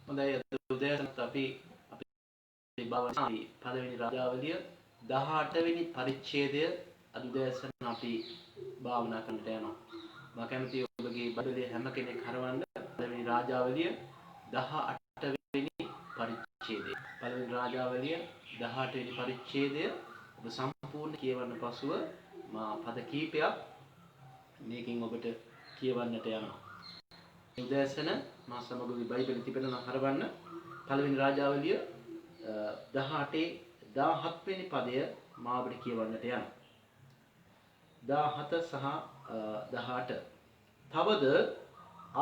හොඳයි අද උදෑසනත් අපි අපේ භාවනාවේ පළවෙනි රාජාවලිය 18 වෙනි පරිච්ඡේදය අද උදෑසන අපි භාවනා කරන්නට යනවා. මම කැමතියි ඔබගේ බඩලේ හැම කෙනෙක් හරවන්න පළවෙනි රාජාවලිය 18 වෙනි පරිච්ඡේදය. පළවෙනි රාජාවලිය 18 වෙනි පරිච්ඡේදය ඔබ සම්පූර්ණ කියවන්න පසුව මා පද කීපයක් මේකෙන් ඔබට කියවන්නට යනවා. උදෑසන මා සමග බයිබලෙ තිබෙනවා හරවන්න පළවෙනි රාජාවලිය 18 17 වෙනි පදය මා ඔබට කියවන්නට යනවා. 17 සහ 18. තවද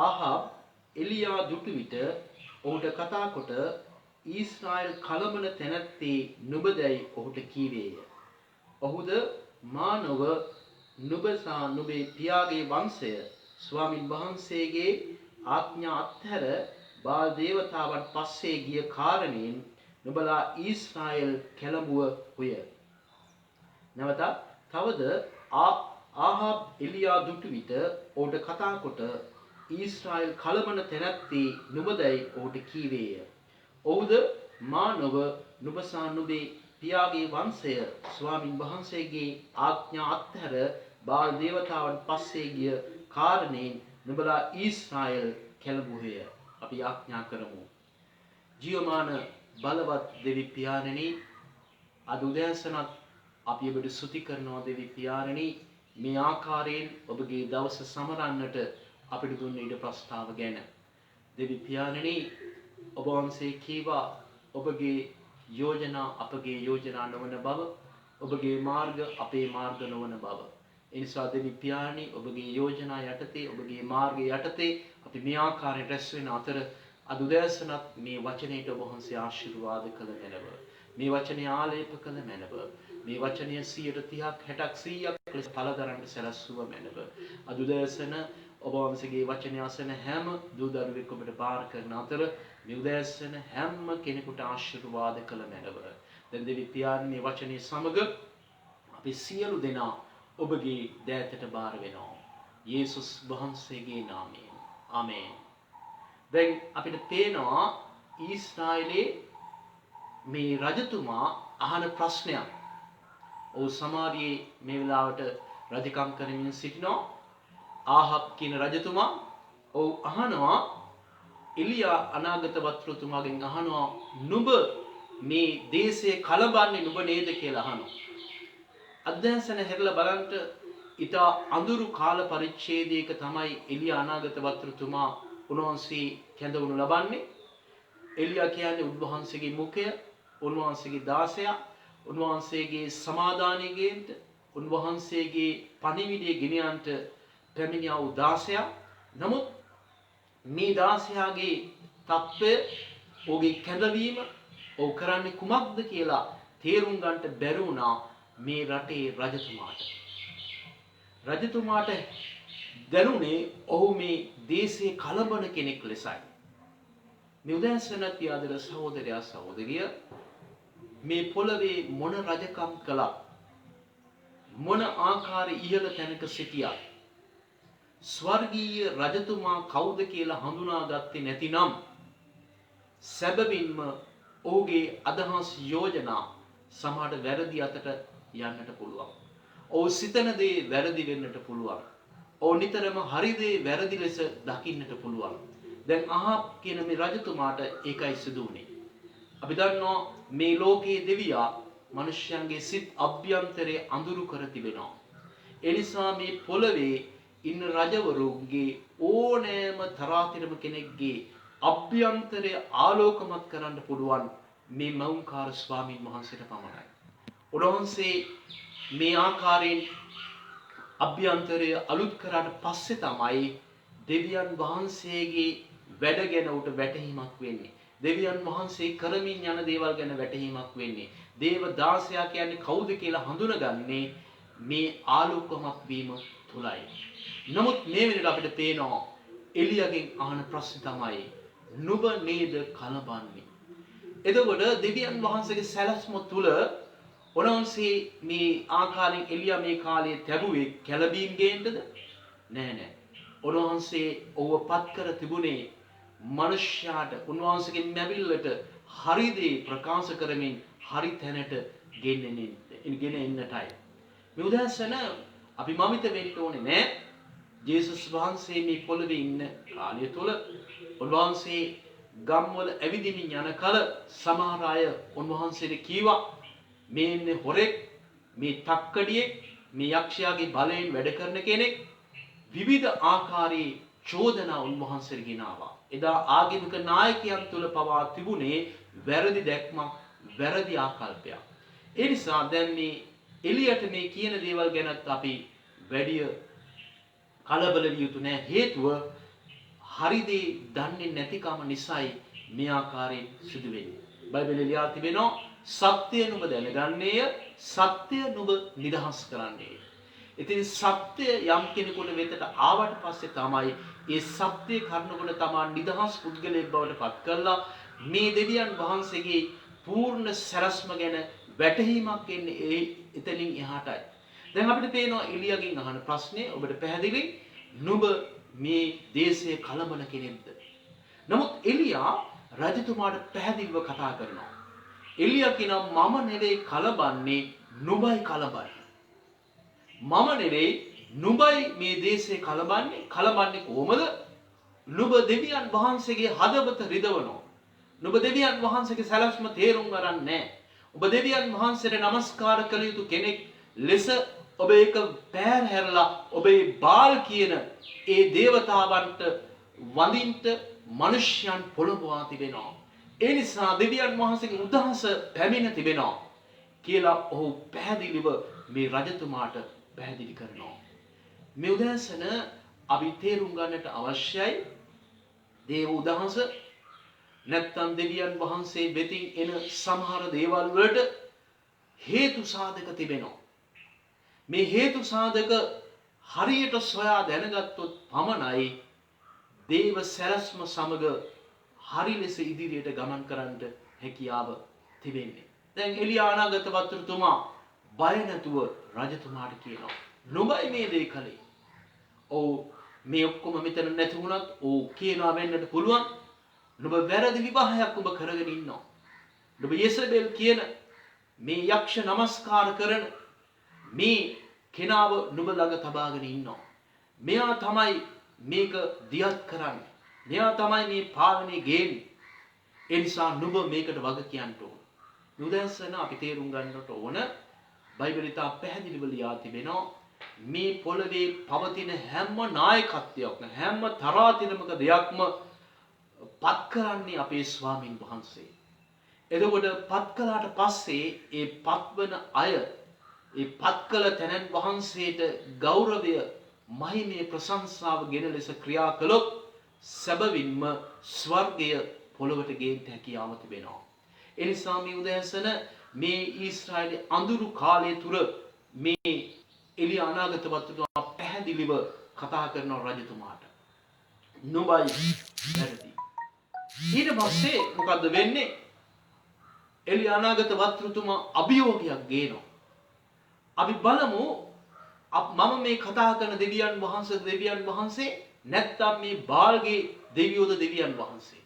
ආහාබ් එලියා දුටු විට ඔහුට කතා කොට ඊශ්‍රායල් කලබන තැනැත්තේ නුඹදැයි ඔහුට කීවේය. ඔහුද මා නොව නුඹ සහ නුඹේ පියාගේ වංශය ස්වාමින් වහන්සේගේ ආඥා අත්හැර බාල් දේවතාවන් පස්සේ ගිය කාරණයෙන් නුඹලා ඊශ්‍රායල් කැළඹුවහුය. නැවත තවද ආහාබ් එලියා දුටු විට ඔහුට කතා කොට ඊශ්‍රායල් කලබන තැනැත්තේ නුඹදැයි ඔහුට කීවේය. ඔහුද මා නොව නුඹ සහ නුඹේ පියාගේ වංශය ස්වාමින් වහන්සේගේ ආඥා අත්හැර බාල් දේවතාවන් පස්සේ ගිය කාරණයෙන් නුඹලා ඊශ්‍රායල් කැළඹුවේය. අපි ආඥා කරමු. ජීවමාන බලවත් දෙවි පියාණෙනි, අද උදෑසනත් අපි ඔබට ස්තුති කරනවා දෙවි පියාණෙනි, මේ ආකාරයෙන් ඔබගේ දවස සමරන්නට අපිට දුන්න ඉඩ ප්‍රස්තාව ගැන. දෙවි පියාණෙනි, ඔබ වහන්සේ කීවා ඔබගේ යෝජනා අපගේ යෝජනා නොවන බව, ඔබගේ මාර්ග අපේ මාර්ග නොවන බව. එනිසා දෙවි පියාණනි, ඔබගේ යෝජනා යටතේ ඔබගේ මාර්ගය යටතේ අපි මේ ආකාරයෙන් රැස් වෙන අතර අද උදෑසනත් මේ වචනයට ඔබ වහන්සේ ආශිර්වාද කළ මැනව. මේ වචනේ ආලේප කළ මැනව. මේ වචනය 130ක් 60ක් 100ක් ලෙස පළදරන්න සැලැස්සුව මැනව. අද උදෑසන ඔබ වහන්සේගේ වචනය අසන හැම දූ දරුවෙක් ඔබට බාර කරන අතර මේ උදෑසන හැම කෙනෙකුට ආශිර්වාද කළ මැනව. දැන් දෙවි පියාණන් මේ වචනේ සමග අපි සියලු දෙනා ඔබගේ දෑතට බාර වෙනවා. යේසුස් වහන්සේගේ නාමයෙන්. ආමේන්. දැන් අපිට පේනවා ඊශ්‍රායලයේ මේ රජතුමා අහන ප්‍රශ්නයක්. ඔහු සමාරියේ මේ වෙලාවට රජකම් කරමින් සිටිනවා. ආහබ් කියන රජතුමා ඔහු අහනවා එලියා අනාගත වක්තෘතුමාගෙන් අහනවා නුඹ මේ දේශය කලබන්නේ නුඹ නේද කියලා අහනවා. අධ්‍යයන හැරලා බලන්න ඊට අඳුරු කාල පරිච්ඡේදයක තමයි එලියා අනාගත වක්තෘතුමා උන්වහන්සේ කැඳවනු ලබන්නේ. එලියා කියන්නේ උන්වහන්සේගේ මුඛය, උන්වහන්සේගේ දාසය, උන්වහන්සේගේ සමාදානය ගේන්ට, උන්වහන්සේගේ පණිවිඩය ගෙනියන්ට පැමිණියා වූ දාසය. නමුත් මේ දාසයාගේ තත්ත්වය, ඔහුගේ කැඳවීම, ඔහු කරන්නේ කුමක්ද කියලා තේරුම් ගන්නට බැරි වුණා මේ රටේ රජතුමාට. රජතුමාට දැනුනේ ඔහු මේ දේශයේ කලබන කෙනෙක් ලෙසයි. මේ උදෑසන පියාදර සහෝදරයා සහෝදරිය, මේ පොළවේ මොන රජකම් කළත්, මොන ආකාරයේ ඉහළ තැනක සිටියත්, ස්වර්ගීය රජතුමා කවුද කියලා හඳුනාගත්තේ නැතිනම් සැබවින්ම ඔහුගේ අදහස් යෝජනා සමහර වැරදි අතට යන්නට පුළුවන්. ඔහු සිතන දේ වැරදි වෙන්නට පුළුවන්. ඔහු නිතරම හරි දේ වැරදි ලෙස දකින්නට පුළුවන්. දැන් ආහාබ් කියන මේ රජතුමාට ඒකයි සිදු වුනේ. අපි දන්නවා මේ ලෝකයේ දෙවියා මිනිස්යන්ගේ සිත් අභ්‍යන්තරයේ අඳුරු කර තිබෙනවා. ඒ නිසා මේ පොළවේ ඉන්න රජවරුන්ගේ ඕනෑම තරාතිරම කෙනෙක්ගේ අභ්‍යන්තරය ආලෝකමත් කරන්න පුළුවන් මේ මෞංකාර ස්වාමීන් වහන්සේට පමණයි. උන්වහන්සේ මේ ආකාරයෙන් අභ්‍යන්තරය අලුත් කරාට පස්සේ තමයි දෙවියන් වහන්සේගේ වැඩ ගැන උට වැටහීමක් වෙන්නේ. දෙවියන් වහන්සේ කරමින් යන දේවල් ගැන වැටහීමක් වෙන්නේ. දේව දාසයා කියන්නේ කවුද කියලා හඳුනගන්නේ මේ ආලෝකමත් වීම තුලයි. නමුත් මේ වෙලෙට අපිට පේනවා එලියාගෙන් අහන ප්‍රශ්නේ තමයි නුඹ නේද කලබන්නේ. එතකොට දෙවියන් වහන්සේගේ සැලැස්ම තුල උන්වහන්සේ මේ ආකාරයෙන් එලියා මේ කාලයේ තැබුවේ කැළඹීම් ගේන්නද? නෑ. උන්වහන්සේ ඔව්ව පත් කර තිබුණේ මනුෂ්‍යයාට උන්වහන්සේගේ මැවිල්ලට හරි දේ ප්‍රකාශ කරමින් හරි තැනට ගෙන එන්නටයි. මේ උදෑසන අපි මමිත වෙන්න ඕනේ නෑ. ජේසුස් වහන්සේ මේ පොළවේ ඉන්න කාලය තුල උන්වහන්සේ ගම්වල ඇවිදින්න යන කල සමහර අය උන්වහන්සේට කීවා මේ ඉන්නේ හොරෙක්, මේ තක්කඩියෙක්, මේ යක්ෂයාගේ බලයෙන් වැඩ කරන කෙනෙක්. විවිධ ආකාරයේ චෝදනා උන්වහන්සේට ගෙනාවා. එදා ආගමික නායකයන් තුල පවා තිබුණේ වැරදි දැක්මක්, වැරදි ආකල්පයක්. ඒ නිසා දැන් මේ එළියට මේ කියන දේවල් ගැනත් අපි වැඩි කලබල විය යුතු නැහැ. හේතුව හරි දේ දන්නේ නැතිකම නිසායි මේ ආකාරයෙන් සිදු වෙන්නේ. බයිබලයේ ලියා තිබෙනවා සත්‍ය නුඹ දැනගන්නේය, සත්‍ය නුඹ නිදහස් කරන්නේය. ඉතින් සත්‍ය යම් කෙනෙකුට වෙතට ආවට පස්සේ තමයි ඒ සත්‍ය කරනකොට තමා නිදහස් පුද්ගලයෙක් බවට පත් කරලා මේ දෙවියන් වහන්සේගේ පූර්ණ සැලැස්ම ගැන වැටහීමක් එන්නේ එතනින් එහාටයි. දැන් අපිට පේනවා එලියාගෙන් අහන ප්‍රශ්නේ ඔබට පැහැදිලි. නුඹ මේ දේශයේ කලබල කෙනෙක්ද? නමුත් එලියා රජතුමාට පැහැදිලිව කතා කරනවා. එලියා කියනවා මම නෙවෙයි කලබන්නේ, නුඹයි කලබන්නේ. මම නෙවෙයි නුඹයි මේ දේශයේ කලබන්නේ. කලබන්නේ කොහොමද? නුඹ දෙවියන් වහන්සේගේ හදවත රිදවනවා. නුඹ දෙවියන් වහන්සේගේ සැලැස්ම තේරුම් ගන්න නැහැ. ඔබ දෙවියන් වහන්සේට নমස්කාර කළ යුතු කෙනෙක් ලෙස ඔබ ඒක පැහැරලා ඔබේ බාල් කියන ඒ දේවතාවන්ට වඳින්ට මිනිස්යන් පොළඹවා තිබෙනවා. ඒ නිසා දෙවියන් වහන්සේගේ උදහස පැමිණ තිබෙනවා කියලා ඔහු පැහැදිලිව මේ රජතුමාට පැහැදිලි කරනවා. මේ උදෑසන අපි තේරුම් ගන්නට අවශ්‍යයි දේව උදහස නැත්තම් දෙවියන් වහන්සේ වෙතින් එන සමහර දේවල් වලට හේතු සාධක තිබෙනවා. මේ හේතු සාධක හරියට සොයා දැනගත්තොත් පමණයි දේව සැලැස්ම සමග හරි ලෙස ඉදිරියට ගමන් කරන්නට හැකියාව තිබෙන්නේ. දැන් එලියා අනාගත වතුරුතුමා බය නැතුව රජතුමාට කියනවා නුඹයි මේ දේ කළේ. ඔව් මේ ඔක්කොම මෙතන නැති වුණත් ඔව් කියනවා වෙන්නට පුළුවන්. නුඹ වැරදි විවාහයක් ඔබ කරගෙන ඉන්නවා. නුඹ යෙසබෙල් කියන මේ යක්ෂ නමස්කාර කරන මේ කෙනාව නුඹ ළඟ තබාගෙන ඉන්නවා. මෙයා තමයි මේක දියත් කරන්නේ. මෙයා තමයි මේ පාලනේ ගේන්නේ. ඒ නිසා නුඹ මේකට වග කියන්න ඕන. උදෑසන අපි තේරුම් ගන්නට ඕන බයිබලයේ තා පැහැදිලිව ලියා තිබෙනවා මේ පොළවේ පවතින හැම නායකත්වයක්ම හැම තරාතිරමක දෙයක්ම පත් කරන්නේ අපේ ස්වාමින් වහන්සේ. එතකොට පත් කළාට පස්සේ ඒ පත්වන අය ඒ පත් කළ තැනන් වහන්සේට ගෞරවය, මහිමේ, ප්‍රශංසාව ගෙන ලෙස ක්‍රියා කළොත් සැබවින්ම ස්වර්ගය පොළොවට ගේන්න හැකියාව තිබෙනවා. ඒ නිසා මේ උදෑසන මේ ඊශ්‍රායලයේ අඳුරු කාලය තුර මේ එලියා අනාගත වතුරුතුමා පැහැදිලිව කතා කරන රජතුමාට නුඹයි වැරදි. ඊට පස්සේ මොකද්ද වෙන්නේ? එලියා අනාගත වතුරුතුමා අභියෝගයක් ගේනවා. අපි බලමු මම මේ කතා කරන දෙවියන් වහන්සේ නැත්නම් මේ බාල්ගේ දෙවියෝද දෙවියන් වහන්සේ.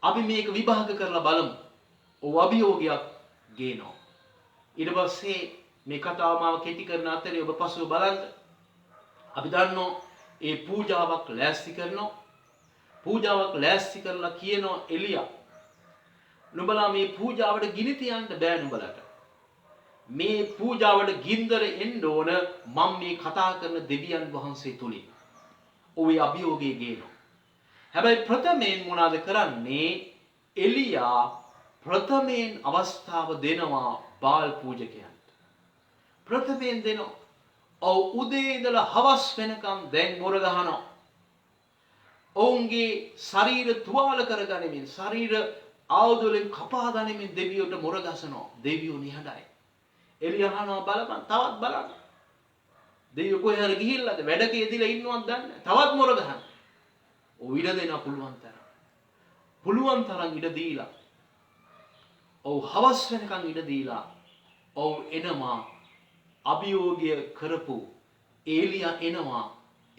අපි මේක විභාග කරලා බලමු. ඔව් අභියෝගයක් ගේනවා. ඊට පස්සේ මේ කතාව මාව කෙටි කරන අතරේ ඔබ පසුව බලන්න. අපි දන්නවා ඒ පූජාවක් ලෑස්ති කරනවා. පූජාවක් ලෑස්ති කරලා කියනවා එලියා නුඹලා මේ පූජාවට ගිනි තියන්න බෑ නුඹලට. මේ පූජාවට ගින්දර එන්න ඕන මම මේ කතා කරන දෙවියන් වහන්සේ තුලින්. ඔය අභියෝගයේ ගේනවා. හැබැයි ප්‍රථමයෙන් මොනවාද කරන්නේ? එලියා ප්‍රථමයෙන් අවස්ථාව දෙනවා බාල් පූජකයන්ට. ප්‍රථමයෙන් දෙනවා. ඔව් උදේ ඉඳලා හවස් වෙනකම් දැන් මොර ගහනවා. ඔවුන්ගේ ශරීර තුවාල කරගනිමින් ශරීර ආයුධ වලින් කපා ගනිමින් දෙවියන්ට මොර ගසනවා. දෙවියෝ නිහඬයි. එලියා අහනවා බලපන් තවත් බලන්න. දෙවියෝ කොහේ හරි ගිහිල්ලාද වැඩක යෙදිලා ඉන්නවද දන්නේ තවත් මොර ගහන. ඔව් ඉඩ දෙන්න පුළුවන් තරම්. පුළුවන් තරම් ඉඩ දීලා. ඔව් හවස් වෙනකන් ඉඩ දීලා. ඔව් එනවා අභියෝගය කරපු එලියා එනවා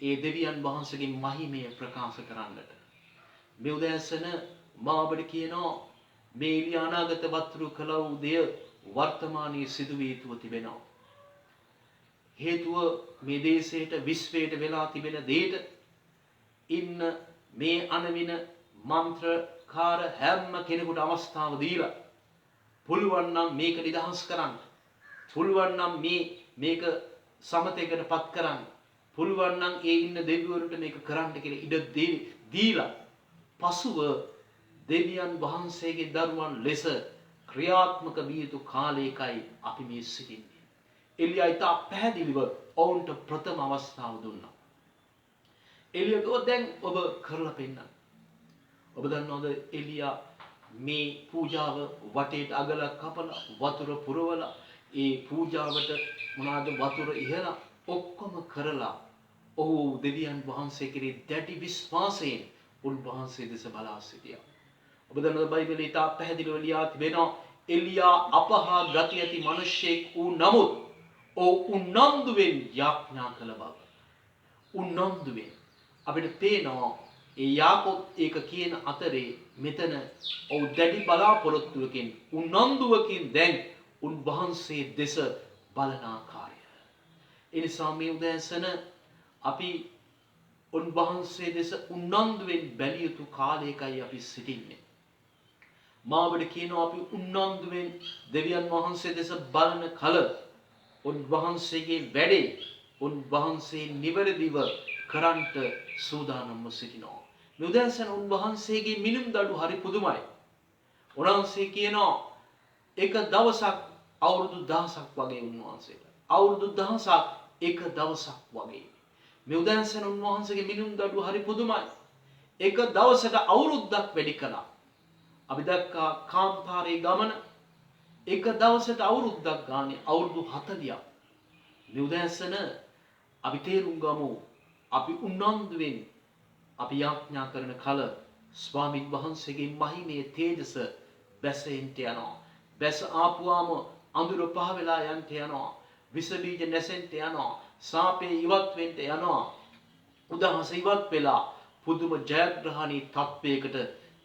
ඒ දෙවියන් වහන්සේගේ මහිමය ප්‍රකාශ කරන්නට. මේ උදෑසන මා ඔබට කියනවා මේ එළියා අනාගත වතුරු කළ වූ දෙය වර්තමානයේ සිදු වී තිබෙනවා. හේතුව මේ දේශයට විශ්වයට වෙලා තිබෙන දෙයට ඉන්න මේ අනවින මන්ත්‍රකාර හැම කෙනෙකුට අවස්ථාව දීලා පුළුවන් නම් මේක නිදහස් කරන්න, පුළුවන් නම් මේක සමතේකටපත් කරන්න, පුළුවන් නම් ඒ ඉන්න දෙවිවරුන්ට මේක කරන්න කියලා ඉඩ දීලා පසුව දෙවියන් වහන්සේගේ දරුවන් ලෙස ක්‍රියාත්මක විය යුතු කාලයකයි අපි මේ සිටින්නේ. එලියා ඉතා පැහැදිලිව ඔවුන්ට ප්‍රථම අවස්ථාව දුන්නා. එලියා දැන් ඔබ කරලා පෙන්නන්න. ඔබ දන්නවද එලියා මේ පූජාව වටේට අගලා කපලා වතුර පුරවලා ඒ පූජාවට මොනවාද වතුර ඉහලා ඔක්කොම කරලා ඔහු දෙවියන් වහන්සේ කෙරෙහි දැඩි විශ්වාසයෙන් උන්වහන්සේ දෙස බලා සිටියා. ඔබ දන්නවද බයිබලයේ ඉතා පැහැදිලිව ලියා තිබෙනවා එලියා අපහා ගති ඇති මිනිසෙක් වූ නමුත් ඔහු උනන්දුවෙන් යාඥා කළ බව. උනන්දුවෙන් අපිට පේනවා ඒ යාකොබ් ඒක කියන අතරේ මෙතන ඔහු දැඩි බලාපොරොත්තුවකින් උනන්දුවකින් දැන් උන්වහන්සේ දෙස බලන ආකාරය. ඒ නිසා මේ උදෑසන අපි උන්වහන්සේ දෙස උනන්දුවෙන් බැලිය යුතු කාලයකයි අපි සිටින්නේ. මාවට කියනවා අපි උනන්දුවෙන් දෙවියන් වහන්සේ දෙස බලන කල උන්වහන්සේගේ වැඩේ උන්වහන්සේ නිවැරදිව කරන්ට සූදානම්ව සිටිනවා. මේ උදෑසන උන්වහන්සේගේ මිනුම් දඩු හරි පුදුමයි. උන්වහන්සේ කියනවා එක දවසක් අවුරුදු 1000ක් වගේ උන්වහන්සේට. අවුරුදු 1000ක් එක දවසක් වගේ. මේ උදෑසන උන්වහන්සේගේ මිනුම් දඩු හරි පුදුමයි. එක දවසට අවුරුද්දක් වැඩි කළා. අපි දැක්කා කාන්තාරේ ගමන එක දවසට අවුරුද්දක් ගානේ අවුරුදු 40ක්. මේ උදෑසන අපි තේරුම් ගමු අපි උනන්දුවෙන් අපි යාඥා කරන කල ස්වාමීන් වහන්සේගේ මහිමේ තේජස බැසෙන්ට යනවා. බැස ආපුවාම අඳුර පහ වෙලා යන්ට යනවා. විස බීජ නැසෙන්ට යනවා. සාපේ ඉවත් වෙන්න යනවා. උදහස ඉවත් වෙලා පුදුම ජයග්‍රහණී තත්වයකට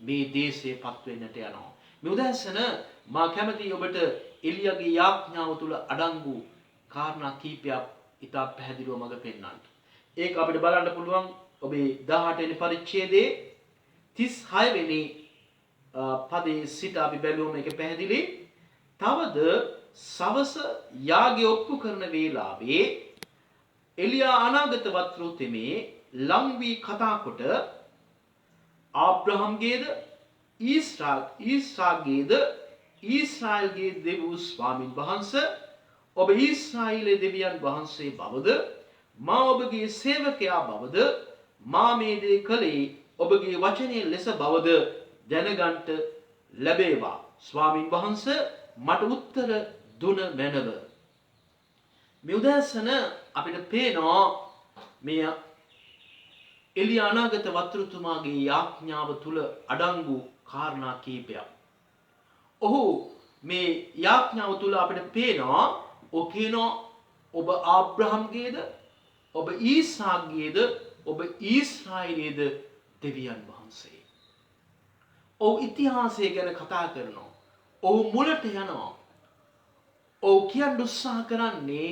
මේ දේශයපත් වෙන්නට යනවා. මේ උදෑසන මා කැමතියි ඔබට එලියාගේ යාඥාව තුල අඩංගු කාරණා කීපයක් ඉතා පැහැදිලිව මඟ පෙන්වන්න. ඒක අපිට බලන්න පුළුවන් ඔබේ 18 වෙනි පරිච්ඡේදයේ 36 වෙනි පදයේ සිට අපි බැලුවම ඒක පැහැදිලි. තවද සවස යාගය ඔප්පු කරන වේලාවේ එලියා අනාගත වත්රු තෙමේ ලං වී කතා කොට ආබ්‍රහම්ගේද ඊසාක්ගේද ඊශ්‍රායල්ගේ දෙව් ස්වාමින් වහන්සේ ඔබ ඊශ්‍රායලේ දෙවියන් වහන්සේ බවද මා ඔබගේ සේවකයා බවද මා මේ දේ කළේ ඔබගේ වචනයේ ලෙස බවද දැනගන්ට ලැබේවා. ස්වාමින් වහන්සේ මට උත්තර දුන මැනව. මේ උදෑසන අපිට පේනවා මේ එලියා අනාගත වතුරුතුමාගේ යාඥාව තුල අඩංගු කාරණා කීපයක්. ඔහු මේ යාඥාව තුල අපිට පේනවා ඔබ ආබ්‍රහම්ගේද ඔබ ඊසාක්ගේද ඔබ ඊශ්‍රායලේද දෙවියන් වහන්සේ. ඔහු ඉතිහාසය ගැන කතා කරනවා. ඔහු මුලට යනවා. ඔහු කියන්න උත්සාහ කරන්නේ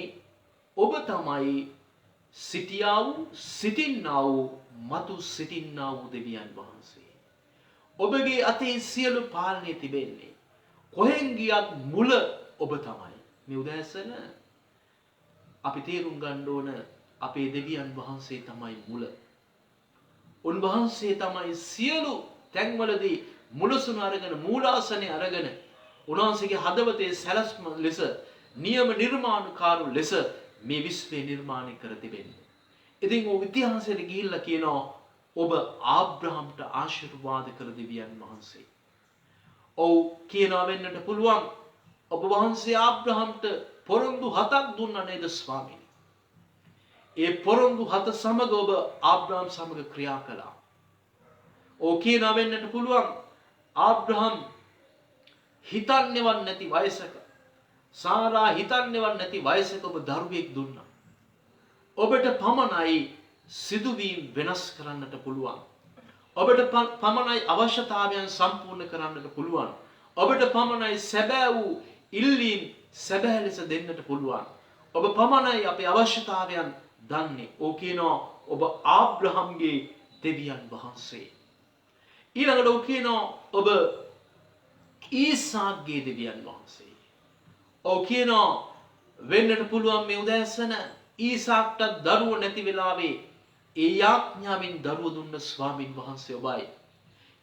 ඔබ තමයි සිටියා වූ සිටින්නා වූ මතු සිටින්නා වූ දෙවියන් වහන්සේ. ඔබගේ අතේ සියලු පාලනය තිබෙන්නේ. කොහෙන් ගියත් මුල ඔබ තමයි. මේ උදෑසන අපි තේරුම් ගන්න ඕන අපේ දෙවියන් වහන්සේ තමයි මුල. උන්වහන්සේ තමයි සියලු තැන්වලදී මුලසුන අරගෙන මූලාසනය අරගෙන උන්වහන්සේගේ හදවතේ සැලැස්ම ලෙස නියම නිර්මාණකාරු ලෙස මේ විශ්වය නිර්මාණය කර තිබෙන්නේ. ඉතින් ඔය ඉතිහාසයට ගිහිල්ලා කියනවා ඔබ ආබ්‍රහම්ට ආශිර්වාද කළ දෙවියන් වහන්සේ. ඔව් කියනවා වෙන්නට පුළුවන් ඔබ වහන්සේ ආබ්‍රහම්ට පොරොන්දු 7ක් දුන්නා නේද ස්වාමීනි? ඒ පොරොන්දු 7 සමග ඔබ ආබ්‍රහම් සමග ක්‍රියා කළා. ඔව් කියනවා වෙන්නට පුළුවන් ආබ්‍රහම් හිතන්නේවත් නැති වයසක සාරා හිතන්නේවත් නැති වයසක ඔබ දරුවෙක් දුන්නා. ඔබට පමණයි සිදුවීම් වෙනස් කරන්නට පුළුවන්. ඔබට පමණයි අවශ්‍යතාවයන් සම්පූර්ණ කරන්නට පුළුවන්. ඔබට පමණයි සැබෑ වූ ඉල්ලීම් සැබෑ ලෙස දෙන්නට පුළුවන්. ඔබ පමණයි අපේ අවශ්‍යතාවයන් දන්නේ. ඕ කියනවා ඔබ ආබ්‍රහම්ගේ දෙවියන් වහන්සේ. ඊළඟට ඔව් කියනවා ඔබ ඊසාක්ගේ දෙවියන් වහන්සේ. ඔව් කියනවා වෙන්නට පුළුවන් මේ උදෑසන ඊසාක්ට දරුවෝ නැති වෙලාවේ ඒ යාඥාවෙන් දරුවෝ දුන්න ස්වාමින් වහන්සේ ඔබයි.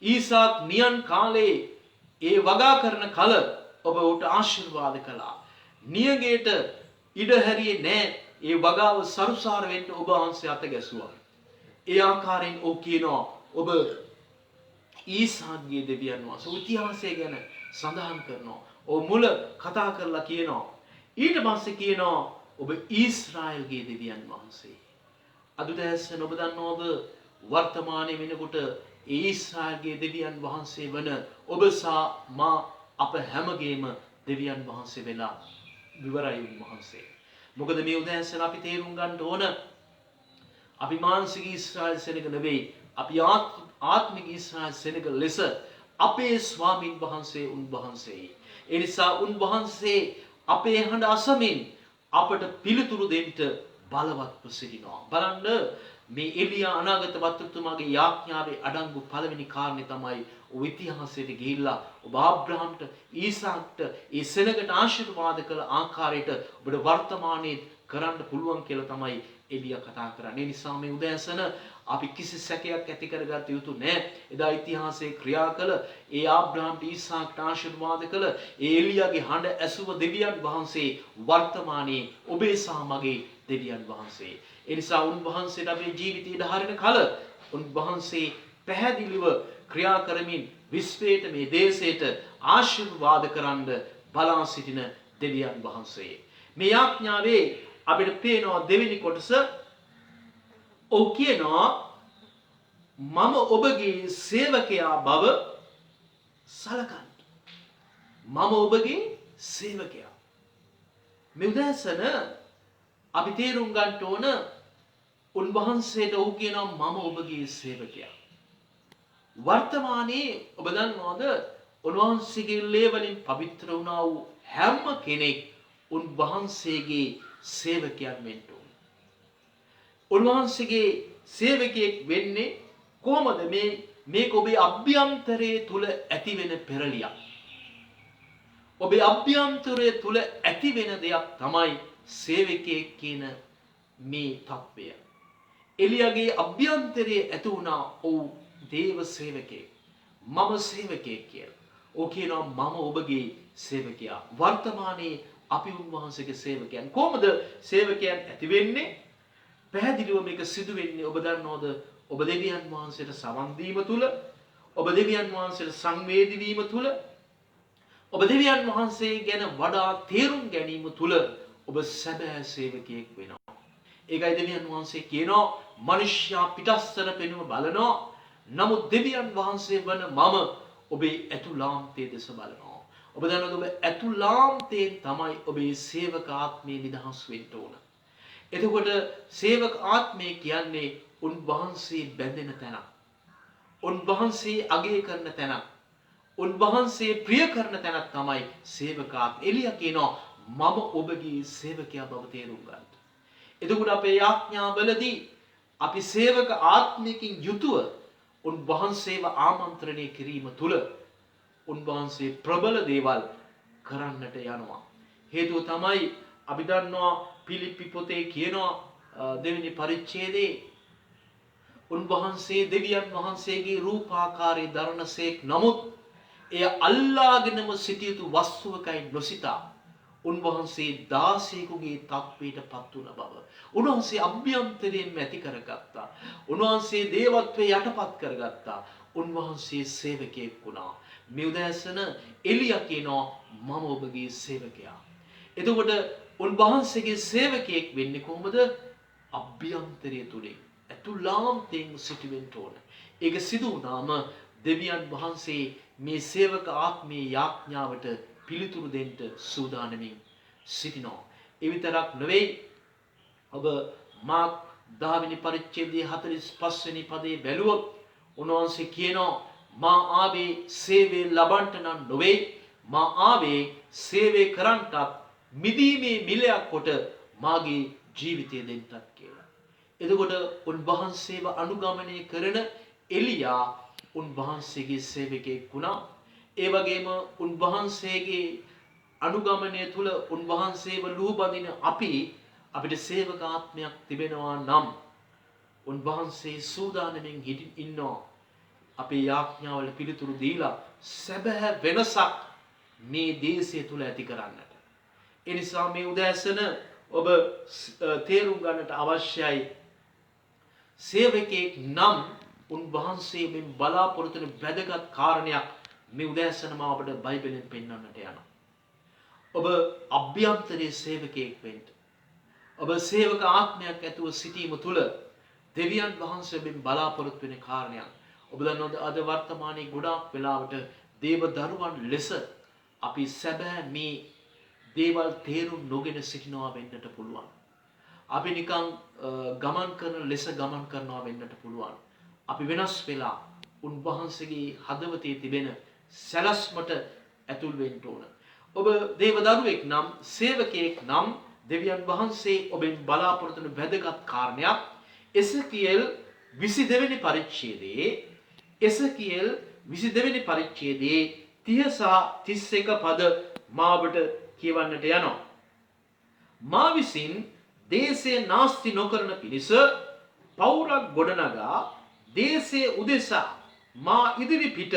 ඊසාක් නියන් කාලේ ඒ වගා කරන කල ඔබ උට ආශිර්වාද කළා. නියගේට ඉඩ හැරියේ නැහැ. ඒ වගාව සරුසාර වෙන්න ඔබ වහන්සේ අත ගැසුවා. ඒ ආකාරයෙන් ඔව් කියනවා ඔබ ඊසාක්ගේ දෙවියන් වහන්සේ ඉතිහාසය ගැන සඳහන් කරනවා. ඔව් මුල කතා කරලා කියනවා. ඊට පස්සේ කියනවා ඔබ ඊශ්‍රායල්ගේ දෙවියන් වහන්සේ. අද දැසන ඔබ දන්නවද වර්තමානයේ වෙනකොට ඊශ්‍රායල්ගේ දෙවියන් වහන්සේ වන ඔබ සහ මා අප හැමගේම දෙවියන් වහන්සේ වෙලා විවරයි උන්වහන්සේ. මොකද මේ උදෑසන අපි තේරුම් ගන්න ඕන අපි මානසික ඊශ්‍රායල් සෙනග නෙවෙයි අපි ආත්මික ඊශ්‍රායල් සෙනග ලෙස අපේ ස්වාමින් වහන්සේ උන්වහන්සේයි. ඒ නිසා උන්වහන්සේ අපේ හඬ අසමින් අපට පිළිතුරු දෙන්න බලවත්ව සිටිනවා. බලන්න මේ එලියා අනාගත වක්තතුමාගේ යාඥාවේ අඩංගු පළවෙනි කාරණේ තමයි ඔය ඉතිහාසයට ගිහිල්ලා ඔබ ආබ්‍රහම්ට ඊසාක්ට ඒ සෙනගට ආශිර්වාද කළ ආකාරයට ඔබට වර්තමානයේ කරන්න පුළුවන් කියලා තමයි එලියා කතා කරන්නේ. ඒ නිසා මේ උදෑසන අපි කිසි සැකයක් ඇති කරගත යුතු නැහැ. එදා ඉතිහාසයේ ක්‍රියා කළ ඒ ආබ්‍රහම්ට ඊසාක්ට ආශිර්වාද කළ ඒ එලියාගේ හඬ ඇසුව දෙවියන් වහන්සේ වර්තමානයේ ඔබේ සහ මගේ දෙවියන් වහන්සේ. ඒ නිසා උන්වහන්සේට අපේ ජීවිතයේ දහරින කල උන්වහන්සේ පැහැදිලිව ක්‍රියා කරමින් විශ්වයට මේ දේශයට ආශිර්වාද කරන්න බලා සිටින දෙවියන් වහන්සේ. මේ යාඥාවේ අපිට පේනවා දෙවෙනි කොටස ඔව් කියනවා මම ඔබගේ සේවකයා බව සලකන්න. මම ඔබගේ සේවකයා. මේ උදෑසන අපි තේරුම් ගන්න ඕන උන්වහන්සේට ඔව් කියනවා මම ඔබගේ සේවකයා. වර්තමානයේ ඔබ දන්නවද උන්වහන්සේගේ ලේ වලින් පවිත්‍ර වුණා වූ හැම කෙනෙක් උන්වහන්සේගේ සේවකයන් වෙන්න ඕන. උන්වහන්සේගේ සේවකයෙක් වෙන්නේ කොහොමද? මේක ඔබේ අභ්‍යන්තරයේ තුල ඇති වෙන පෙරලියක්. ඔබේ අභ්‍යන්තරයේ තුල ඇති වෙන දෙයක් තමයි සේවකයෙක් කියන මේ තත්වය. එලියාගේ අභ්‍යන්තරයේ ඇති වුණා ඔව් දේව සේවකයෙක්. මම සේවකයෙක් කියලා. ඔව් කියනවා මම ඔබගේ සේවකයා. වර්තමානයේ අපි උන්වහන්සේගේ සේවකයන්. කොහොමද සේවකයන් ඇති වෙන්නේ? පැහැදිලිව මේක සිදු වෙන්නේ ඔබ දන්නවද? ඔබ දෙවියන් වහන්සේට සවන් දීම තුල, ඔබ දෙවියන් වහන්සේට සංවේදී වීම තුල, ඔබ දෙවියන් වහන්සේ ගැන වඩා තේරුම් ගැනීම තුල ඔබ සැබෑ සේවකයෙක් වෙනවා. ඒකයි දෙවියන් වහන්සේ කියනවා මිනිස්යා පිටස්තර පෙනුම බලනවා. නමුත් දෙවියන් වහන්සේ වන මම ඔබේ ඇතුළාන්තයේ දෙස බලනවා. ඔබ දන්නවද ඔබ ඇතුළාන්තයෙන් තමයි ඔබේ සේවක ආත්මය නිදහස් වෙන්න ඕන. එතකොට සේවක ආත්මය කියන්නේ උන්වහන්සේ බැඳෙන තැන. උන්වහන්සේ අගය කරන තැන. උන්වහන්සේ ප්‍රිය කරන තැන තමයි සේවක ආත්මය. එලියා කියනවා මම ඔබගේ සේවකයා බව තේරුම් ගන්න. එතකොට අපේ යාඥාවලදී අපි සේවක ආත්මයකින් යුතුව උන්වහන්සේව ආමන්ත්‍රණය කිරීම තුල උන්වහන්සේ ප්‍රබල දේවල් කරන්නට යනවා. හේතුව තමයි අපි දන්නවා පිලිප්පි පොතේ කියනවා දෙවෙනි පරිච්ඡේදයේ උන්වහන්සේ දෙවියන් වහන්සේගේ රූපාකාරයේ දරණසේක් නමුත් එය අල්ලාගෙනම සිටිය යුතු වස්තුවකයි නොසිතා උන්වහන්සේ දාසයෙකුගේ තත්වයට පත් වුණ බව උන්වහන්සේ අභ්‍යන්තරයෙන්ම ඇති කරගත්තා. උන්වහන්සේ දේවත්වයේ යටපත් කරගත්තා. උන්වහන්සේ සේවකයෙක් වුණා. මේ උදෑසන එලියා කියනවා මම ඔබගේ සේවකයා. එතකොට උන්වහන්සේගේ සේවකයෙක් වෙන්නේ කොහොමද? අභ්‍යන්තරය තුලින් ඇතුළාන්තයෙන් සිටින්න ඕන. ඒක සිදු වුණාම දෙවියන් වහන්සේ මේ සේවක ආත්මයේ යාඥාවට පිළිතුරු දෙන්න සූදානමින් සිටිනවා. ඒ විතරක් නෙවෙයි ඔබ මාක් 10 වෙනි පරිච්ඡේදයේ 45 වෙනි පදයේ බැලුවොත් උන්වහන්සේ කියනවා මා ආවේ සේවය ලබන්නට නම් නොවේ මා ආවේ සේවය කරන්නටත් මිදීමේ මිලයක් කොට මාගේ ජීවිතය දෙන්නත් කියලා. එතකොට උන්වහන්සේව අනුගමනය කරන එලියා උන්වහන්සේගේ සේවකයෙක් වුණා. ඒ වගේම උන්වහන්සේගේ අනුගමනය තුල උන්වහන්සේව ලුහුබඳින අපිට සේවක ආත්මයක් තිබෙනවා නම් උන්වහන්සේ සූදානමින් ඉන්නවා අපේ යාඥාවල පිළිතුරු දීලා සැබෑ වෙනසක් මේ දේශය තුල ඇති කරන්නට. ඒ නිසා මේ උදෑසන ඔබ තේරුම් ගන්නට අවශ්‍යයි සේවකයෙක් නම් උන්වහන්සේ මේ බලාපොරොත්තු වෙන වැදගත් කාරණයක් මේ උදෑසන මා අපට බයිබලෙන් පෙන්වන්නට යනවා. ඔබ අභ්‍යන්තරයේ සේවකයෙක් වෙන්න. ඔබ සේවක ආත්මයක් ඇතුව සිටීම තුළ දෙවියන් වහන්සේගෙන් බලාපොරොත්තු වෙන කාරණයක්. ඔබ දන්නවද අද වර්තමානයේ ගොඩාක් වෙලාවට දේව දරුවන් ලෙස අපි සැබෑ මේ දේවල් තේරුම් නොගෙන සිටිනවා වෙන්නට පුළුවන්. අපි නිකන් ගමන් කරන ලෙස ගමන් කරනවා වෙන්නට පුළුවන්. අපි වෙනස් වෙලා උන්වහන්සේගේ හදවතේ තිබෙන සැලැස්මට ඇතුල් වෙන්න ඕන. ඔබ දේව දරුවෙක් නම් සේවකයෙක් නම් දෙවියන් වහන්සේ ඔබෙන් බලාපොරොත්තු වන වැදගත් කාරණයක් එසකියල් 22 වෙනි පරිච්ඡේදයේ 30 සහ 31 පද මාවට කියවන්නට යනවා. මා විසින් දේශේ නාස්ති නොකරන පිණිස පෞරක් ගොඩනගා දේශේ උදෙසා මා ඉදිරි පිට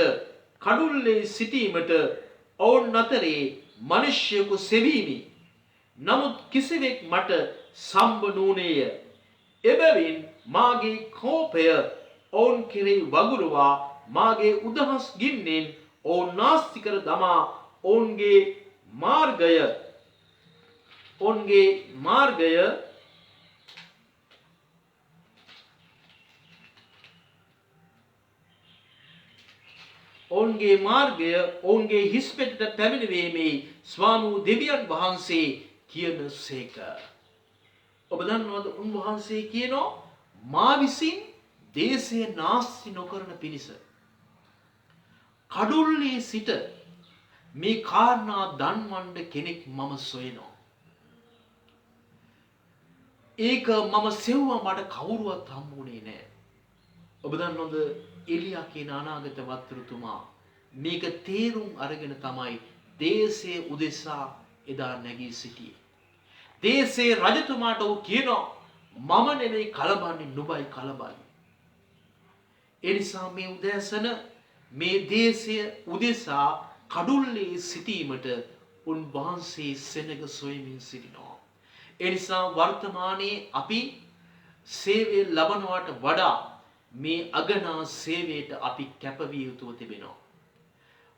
කඩුල්ලේ සිටීමට ඔවුන් අතරේ මිනිසෙකු සෙවීමි. නමුත් කිසිවෙක් මට සම්බ නොවුනේය. එබැවින් මාගේ කෝපය ඔවුන් කෙරෙහි වගුරුවා මාගේ උදහස් ගින්නෙන් ඔවුන් නාස්ති කර දමා ඔවුන්ගේ මාර්ගය ඔවුන්ගේ හිස් පෙටට පැමිණීමේ ස්වාමී දෙවියන් වහන්සේ කියන සේක. ඔබ දන්නවද උන්වහන්සේ කියනවා මා විසින් දේශය නාස්ති නොකරන පිණිස කඩුල්ලේ සිට මේ කාරණා දන්වන්න කෙනෙක් මම සොයනවා. ඒක මම සෙව්වා මට කවුරුවත් හම්බුනේ නැහැ. ඔබ දන්නවද එලියා කියන අනාගත වතුරුතුමා මේක තේරුම් අරගෙන තමයි දේශයේ උදෙසා එදා නැගී සිටියේ. දේශයේ රජතුමාට ਉਹ කියනවා මම නෙවෙයි කලබන්නේ නුඹයි කලබන්නේ. ඒ නිසා මේ උදෑසන මේ දේශය උදෙසා කඩුල්ලේ සිටීමට උන්වහන්සේ සෙනග සොයමින් සිටිනවා. ඒ නිසා වර්තමානයේ අපි සේවය ලබනවට වඩා මේ අගනා සේවයට අපි කැපවිය යුතුව තිබෙනවා.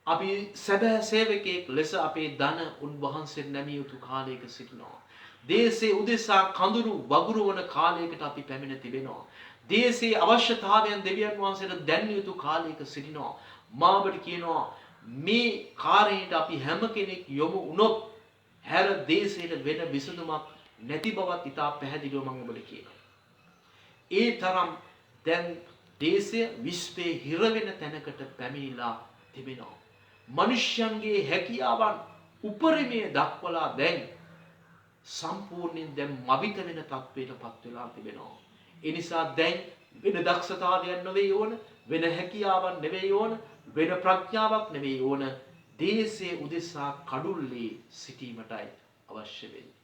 අපි සැබෑ සේවකයෙක් ලෙස අපේ ධන උන්වහන්සේ නැමිය යුතු කාලයක සිටිනවා. දේශයේ උදෙසා කඳුරු වගුරුවන කාලයකට අපි පැමිණ තිබෙනවා. දේශයේ අවශ්‍යතාවයන් දෙවියන් වහන්සේට දැන්විය යුතු කාලයක සිටිනවා. මාබට කියනවා මේ කාර්යයට අපි හැම කෙනෙක් යොමු වුණොත් හැර දේශයට වෙන විසඳුමක් නැති බවත් ඉතා පැහැදිලිව මම ඔබට කියනවා. ඒ තරම් දැන් දේශය විශ්වයේ හිර වෙන තැනකට පැමිණිලා තිබෙනවා. මිනිස්යන්ගේ හැකියාවන් උපරිමයේ දක්වලා දැන් සම්පූර්ණයෙන් දැන් මවිත වෙන තත්වයටපත් වෙලා තිබෙනවා. ඒ නිසා දැන් වෙන දක්ෂතාවයන් නෙවෙයි ඕන, වෙන හැකියාවන් නෙවෙයි ඕන, වෙන ප්‍රඥාවක් නෙවෙයි ඕන, දේශයේ උදෙසා කඩුල්ලේ සිටීමටයි අවශ්‍ය වෙන්නේ.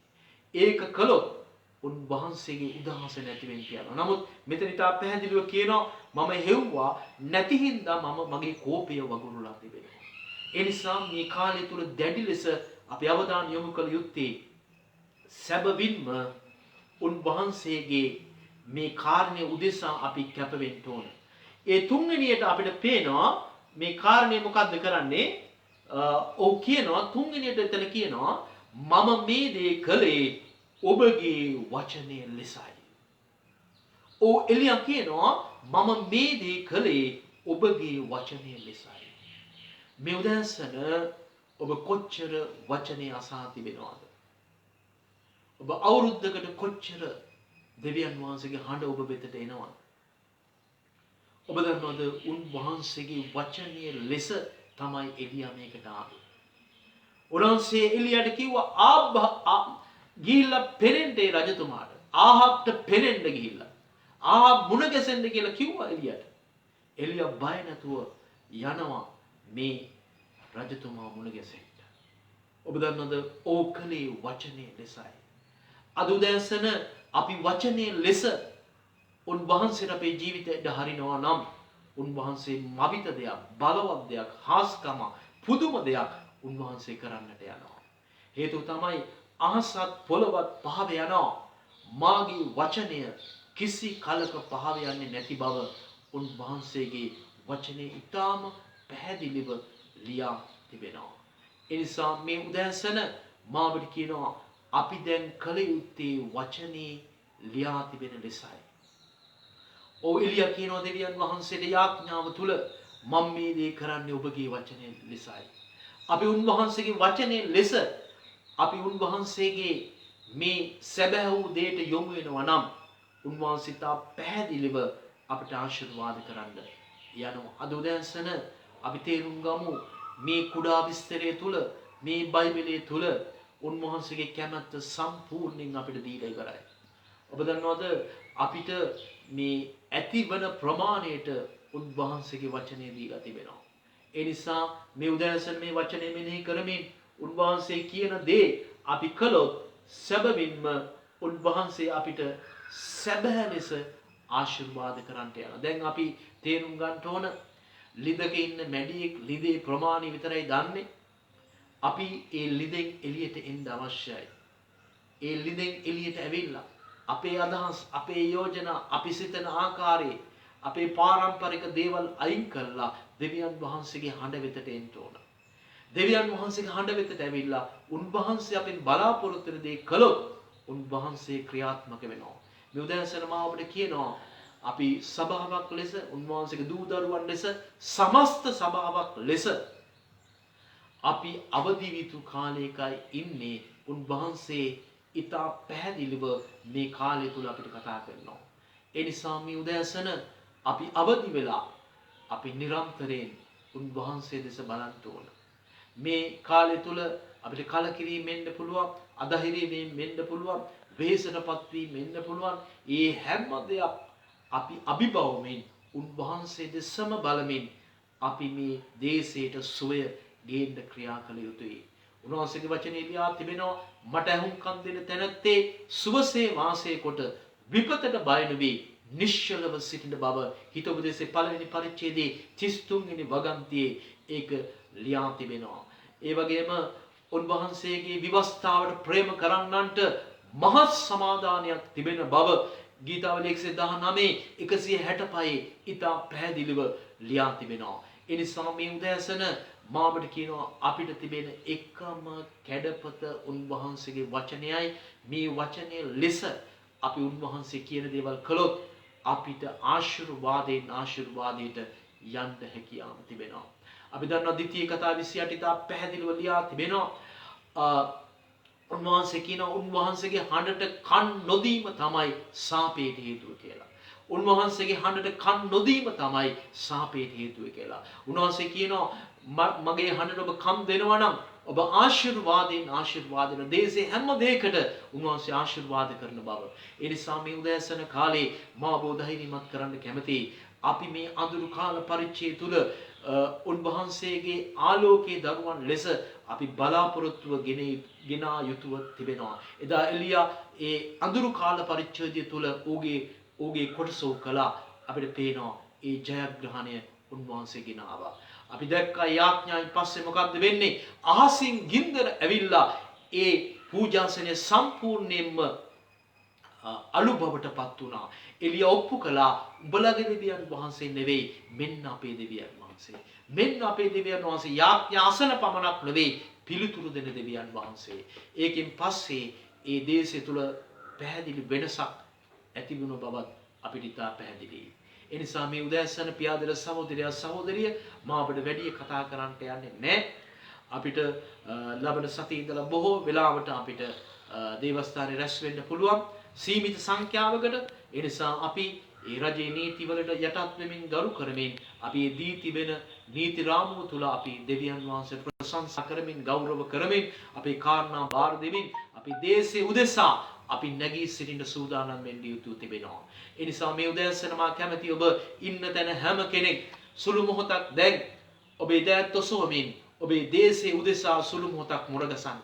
ඒක කළොත් උන්වහන්සේගේ උදහස නැති වෙන්න යනවා. නමුත් මෙතන ඉතා පැහැදිලිව කියනවා මම හෙව්වා නැති හින්දා මම මගේ කෝපය වගුරුලා තිබෙනවා. ඒ නිසා මේ කාලය තුල දැඩි ලෙස අපි අවධානය යොමු කළ යුත්තේ සැබවින්ම උන්වහන්සේගේ මේ කාරණේ උදෙසා අපි කැප වෙන්න ඕන. ඒ තුන්වෙනියට අපිට පේනවා මේ කාරණේ මොකද්ද කරන්නේ? ඔව් කියනවා තුන්වෙනියට එතන කියනවා මම මේ දේ කළේ ඔබගේ වචනය ලෙසයි. ඔව් එලියා කියනවා මම මේ දේ කළේ ඔබගේ වචනය ලෙසයි. මේ උදෑසන ඔබ කොච්චර වචනේ අසා තිබෙනවද? ඔබ අවුරුද්දකට කොච්චර දෙවියන් වහන්සේගේ හඬ ඔබ වෙතට එනවද? ඔබ දන්නවද උන්වහන්සේගේ වචනයේ ලෙස තමයි එලියා මේකට ආවේ. උන්වහන්සේ එලියාට කිව්වා ගිහිල්ලා පෙරෙන්න රජතුමාට. ආහාබ්ට පෙරෙන්න ගිහිල්ලා. ආහාබ් මුණ ගැසෙන්න කියලා කිව්වා එලියාට. එලියා බය නැතුව යනවා මේ රජතුමා මුණ ගැසෙන්න. ඔබ දන්නවද ඕකලේ වචනේ ලෙසයි. අද උදෑසන අපි වචනේ ලෙස උන්වහන්සේට අපේ ජීවිතයට හරිනවා නම් උන්වහන්සේ මවිත දෙයක්, බලවත් දෙයක්, හාස්කම, පුදුම දෙයක් උන්වහන්සේ කරන්නට යනවා. හේතුව තමයි අහසත් පොළවත් පහව යනවා. මාගේ වචනය කිසි කලක පහව යන්නේ නැති බව උන්වහන්සේගේ වචනේ ඊටාම පැහැදිලිව ලියා තිබෙනවා. ඒ නිසා මේ උදෑසන මාවට කියනවා අපි දැන් කල යුත්තේ වචනේ ලියා තිබෙන ලෙසයි. ඔව් එලියා කියනවා දෙවියන් වහන්සේට යාඥාව තුල මම මේ දේ කරන්නේ ඔබගේ වචනේ ලෙසයි. අපි උන්වහන්සේගේ වචනේ ලෙස අපි උන්වහන්සේගේ මේ සැබෑ වූ දෙයට යොමු වෙනවා නම් උන්වහන්සේ තා පැහැදිලිව අපට ආශිර්වාද කරන්න යනවා. අද උදෑසන අපි තේරුම් ගමු මේ කුඩා විස්තරය තුල මේ බයිබලයේ තුල උන්වහන්සේගේ කැමැත්ත සම්පූර්ණයෙන් අපිට දීලා ඉවරයි. ඔබ දන්නවද අපිට මේ ඇතිවන ප්‍රමාණයට උන්වහන්සේගේ වචනේ දීලා තිබෙනවා. ඒ නිසා මේ උදෑසන මේ වචනේ මෙනෙහි කරමින් උන්වහන්සේ කියන දේ අපි කළොත් සැබවින්ම උන්වහන්සේ අපිට සැබෑ ලෙස ආශිර්වාද කරන්නට යනවා. දැන් අපි තේරුම් ගන්න ඕන ලිඳක ඉන්න මැඩියෙක් ලිඳේ ප්‍රමාණය විතරයි දන්නේ. අපි ඒ ලිඳෙන් එළියට එන්න අවශ්‍යයි. ඒ ලිඳෙන් එළියට ඇවිල්ලා අපේ අදහස්, අපේ යෝජනා, අපි සිතන ආකාරයේ අපේ පාරම්පරික දේවල් අයින් කරලා දෙවියන් වහන්සේගේ හඬ වෙතට එන්න ඕන. දෙවියන් වහන්සේගේ හඬ වෙතට ඇවිල්ලා උන්වහන්සේ අපෙන් බලාපොරොත්තු වෙන දේ කළොත් උන්වහන්සේ ක්‍රියාත්මක වෙනවා. මේ උදෑසන මා ඔබට කියනවා අපි සභාවක් ලෙස උන්වහන්සේගේ දූ දරුවන් ලෙස සමස්ත සභාවක් ලෙස අපි අවදි විතු කාලයකයි ඉන්නේ. උන්වහන්සේ ඉතා පැහැදිලිව මේ කාලය තුල අපිට කතා කරනවා. ඒ නිසා මේ උදෑසන අපි අවදි වෙලා අපි නිරන්තරයෙන් උන්වහන්සේ දෙස බලන්න ඕන. මේ කාලය තුල අපිට කලකිරීමෙන් වෙන්න පුළුවන්, අධෛර්යයෙන් වෙන්න පුළුවන්, වෙහෙසටපත් වීම වෙන්න පුළුවන්. ඒ හැම දෙයක් අපි අභිබවමින් උන්වහන්සේ දෙසම බලමින් අපි මේ දේශයට සුවය ගේන්න ක්‍රියා කළ යුතුයි. උන්වහන්සේගේ වචනේ ලියා තිබෙනවා මට අහුම්කම් දෙන තැනැත්තේ සුවසේ වාසය කොට විපතට බය නොවි නිශ්චලව සිටින බව හිත උපදේශයේ පළවෙනි පරිච්ඡේදයේ 33 වෙනි වගන්තියේ ඒක ලියා තිබෙනවා. ඒ වගේම උන්වහන්සේගේ විවස්ථාවට ප්‍රේම කරන්නන්ට මහත් සමාදානයක් තිබෙන බව ගීතාවලිය 119 165 ඉතා පැහැදිලිව ලියා තිබෙනවා. ඒ නිසා මේ උදෑසන මාබට කියනවා අපිට තිබෙන එකම කැඩපත උන්වහන්සේගේ වචනයයි. මේ වචනය ලෙස අපි උන්වහන්සේ කියන දේවල් කළොත් අපිට ආශිර්වාදයෙන් ආශිර්වාදයට යන්න හැකියාව තිබෙනවා. අපි දන්නවා ද්විතීය කතා 28 ඉතා පැහැදිලිව ලියා තිබෙනවා. උන්වහන්සේ කියනවා උන්වහන්සේගේ හඬට කන් නොදීම තමයි සාපේට හේතුව කියලා. උන්වහන්සේගේ හඬට කන් නොදීම තමයි සාපේට හේතුව කියලා. උන්වහන්සේ කියනවා මගේ හඬට ඔබ කන් දෙනවා නම් ඔබ ආශිර්වාදයෙන් ආශිර්වාදන දේශේ හැම දෙයකට උන්වහන්සේ ආශිර්වාද කරන බව. ඒ නිසා මේ උදෑසන කාලේ මා බෝධහිරිමත් කරන්න කැමතියි. අපි මේ අඳුරු කාල පරිච්ඡේදය තුල උන්වහන්සේගේ ආලෝකයේ දරුවන් ලෙස අපි බලාපොරොත්තුව ගෙනා යුතුව තිබෙනවා. එදා එලියා ඒ අඳුරු කාල පරිච්ඡේදය තුල ඌගේ කොටස කළා. අපිට පේනවා ඒ ජයග්‍රහණය උන්වහන්සේ ගෙනාවා. අපි දැක්කා යාඥාවෙන් පස්සේ මොකද්ද වෙන්නේ? අහසින් ගින්දර ඇවිල්ලා ඒ පූජාසනය සම්පූර්ණයෙන්ම අලු බවටපත් වුණා. එලියා ඔප්පු කළා උඹලගේ දෙවියන් වහන්සේ නෙවෙයි මෙන්න අපේ දෙවියන් වහන්සේ. මෙන්න අපේ දෙවියන් වහන්සේ යාඥා අසන පමණක් නෙවෙයි පිළිතුරු දෙන දෙවියන් වහන්සේ. ඒකෙන් පස්සේ ඒ දේශය තුල පැහැදිලි වෙනසක් ඇති වුණ බවත් අපිට ඉතා පැහැදිලියි. ඒ නිසා මේ උදෑසන පියාදර සහෝදරයා සහෝදරිය මා අපිට වැඩි කතා කරන්නට යන්නේ නැහැ. අපිට ලබන සතියේ ඉඳලා බොහෝ වෙලාවට අපිට දේවස්ථානයේ රැස් වෙන්න පුළුවන් සීමිත සංඛ්‍යාවකට. ඒ නිසා අපි ඒ රජයේ නීතිවලට යටත් වෙමින් ගරු කරමින් අපි දී තිබෙන නීති රාමුව තුල අපි දෙවියන් වහන්සේ ප්‍රශංසා කරමින් ගෞරව කරමින් අපේ කාරණා බාර දෙමින් අපි දේශයේ උදෙසා අපි නැගී සිටින්න සූදානම් වෙන්න යුතු තිබෙනවා. ඒ නිසා මේ උදෑසන මා කැමැති ඔබ ඉන්න තැන හැම කෙනෙක් සුළු මොහොතක් දැන් ඔබේ දෑත් ඔසවමින් ඔබේ දේශයේ උදෙසා සුළු මොහොතක් මුරගසන්න.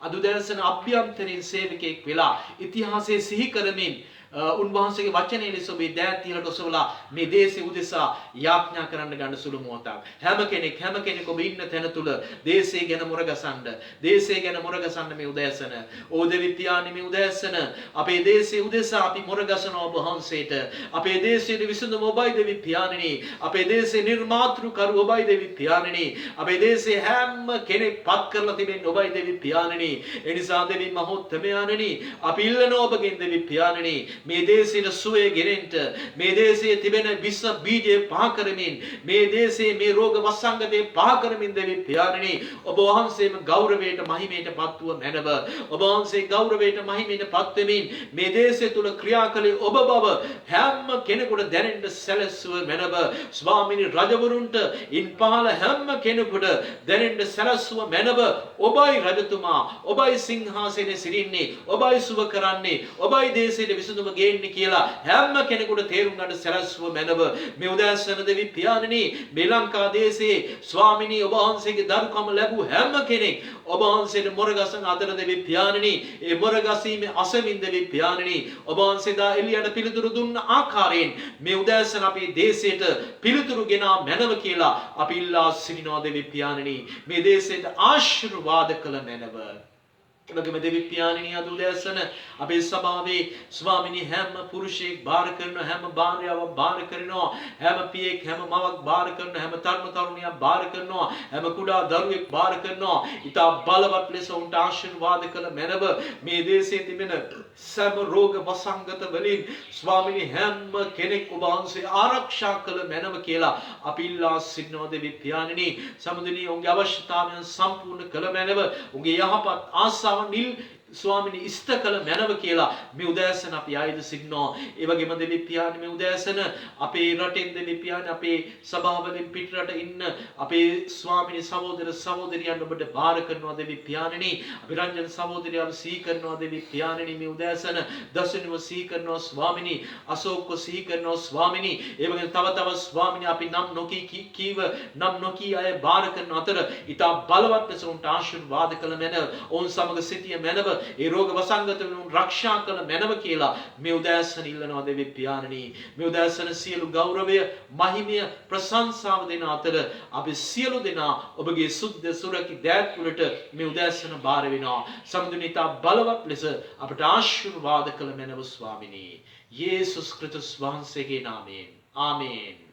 අද උදෑසන අභ්‍යන්තරයෙන් සේවකයෙක් වෙලා ඉතිහාසයේ සිහි කරමින් උන්වහන්සේගේ වචනයේ ලෙස ඔබේ දෑත් ඉහළට ඔසවලා මේ දේශයේ උදෙසා යාඥා කරන්න ගන්න සුළු මොහොතක්. හැම කෙනෙක් ඔබ ඉන්න තැන තුල දේශය ගැන මුරගසන්න. දේශය ගැන මුරගසන්න මේ උදෑසන. ඕ දෙවි පියාණන් මේ උදෑසන අපේ දේශයේ උදෙසා අපි මුරගසන ඔබ වහන්සේට. අපේ දේශයේ විසඳුම ඔබයි දෙවි පියාණනි. අපේ දේශයේ නිර්මාතෘකරු ඔබයි දෙවි පියාණනි. අපේ දේශයේ හැම කෙනෙක් පත් කරලා තිබෙන්නේ ඔබයි දෙවි පියාණනි. ඒ නිසා දෙවි මහෝත්තමයාණනි අපි ඉල්ලන ඔබගෙන් දෙවි පියාණනි මේ දේශයේ සුවය ගෙනෙන්න මේ දේශයේ තිබෙන විස බීජය පහ කරමින් මේ දේශයේ මේ රෝග වසංගතේ පහ කරමින් දෙවි පියාණනි ඔබ වහන්සේම ගෞරවයට මහිමයට පත්ව මැනව ඔබ වහන්සේ ගෞරවයට මහිමයට පත් වෙමින් මේ දේශය තුල ක්‍රියා කළේ ඔබ බව හැම කෙනෙකුට දැනෙන්න සැලැස්සුව මැනව ස්වාමිනී රජවරුන්ට ඉන් පහළ හැම කෙනෙකුට දැනෙන්න සැලැස්සුව මැනව ඔබයි රජතුමා ඔබයි සිංහාසනේ සිටින්නේ ඔබයි සුව කරන්නේ ඔබයි දේශයේ විසඳුම ගේන්නේ කියලා හැම කෙනෙකුට තේරුම් ගන්න සැලැස්සුව මැනව මේ උදෑසන දෙවි පියාණනි මේ ලංකා දේශයේ ස්වාමිනී ඔබ වහන්සේගේ දරුකම ලැබූ හැම කෙනෙක් ඔබ වහන්සේට මොරගසන අතර දෙවි පියාණනි ඒ මොරගසීමේ අසමින් දෙවි පියාණනි ඔබ වහන්සේ දා එළියට පිළිතුරු දුන්න ආකාරයෙන් මේ උදෑසන අපේ දේශයට පිළිතුරු ගෙනා මැනව කියලා අපි ඉල්ලා සිටිනවා දෙවි පියාණනි මේ දේශයට ආශිර්වාද කළ මැනව එවැගේම දෙවි පියාණනි අද උදෑසන අපේ සභාවේ ස්වාමිනී හැම පුරුෂයෙක් බාර කරන හැම භාර්යාවක් බාර කරනවා හැම පියෙක් හැම මවක් බාර කරන හැම තරුණ තරුණියක් බාර කරනවා හැම කුඩා දරුවෙක් බාර කරනවා ඊට බලවත් ලෙස උන්ට ආශිර්වාද කළ මැනව මේ දේශයේ තිබෙන සෑම රෝග වසංගත වලින් ස්වාමිනී හැම කෙනෙක් ඔබ වහන්සේ ආරක්ෂා කළ මැනව කියලා අපි ඉල්ලා සිටිනවා දෙවි පියාණනි සමුදිනී ඔවුන්ගේ අවශ්‍යතාවයන් සම්පූර්ණ කළ මැනව උන්ගේ යහපත් ආශාව නිල් ස්වාමිනී ඉෂ්ට කළ මැනව කියලා මේ උදෑසන අපි ආයුධ සිටිනවා ඒ වගේම දෙවි පියාණනි මේ උදෑසන අපේ රටෙන් දෙවි පියාණනි අපේ සභාවලින් පිටරට ඉන්න අපේ ස්වාමිනී සහෝදර සහෝදරියන් ඔබට බාර කරනවා දෙවි පියාණනි අපි රංජන සහෝදරියව සිහි කරනවා දෙවි පියාණනි මේ උදෑසන දසුනිව සිහි කරනවා ස්වාමිනී අශෝක්ව සිහි කරනවා ස්වාමිනී ඒ වගේම තව ස්වාමිනී අපි නම් නොකී කීව නම් නොකී අය බාර කරන අතර ඊට බලවත් ලෙස උන්ට ආශිර්වාද කළ මැනව ඔවුන් සමග සිටිය මැනව ඒ රෝග වසංගත වලින් රක්ෂා කළ මැනව කියලා මේ උදෑසන ඉල්ලනවා දෙවි පියාණනි මේ උදෑසන සියලු ගෞරවය මහිමය ප්‍රශංසාව දෙන අතර අපි සියලු දෙනා ඔබගේ සුද්ධ සුරකි දෑත් වලට මේ උදෑසන බාර වෙනවා සම්දුනිතා බලවත් ලෙස අපට ආශිර්වාද කළ මැනව ස්වාමිනී යේසුස් ක්‍රිස්තුස් වහන්සේගේ නාමයෙන් ආමේන්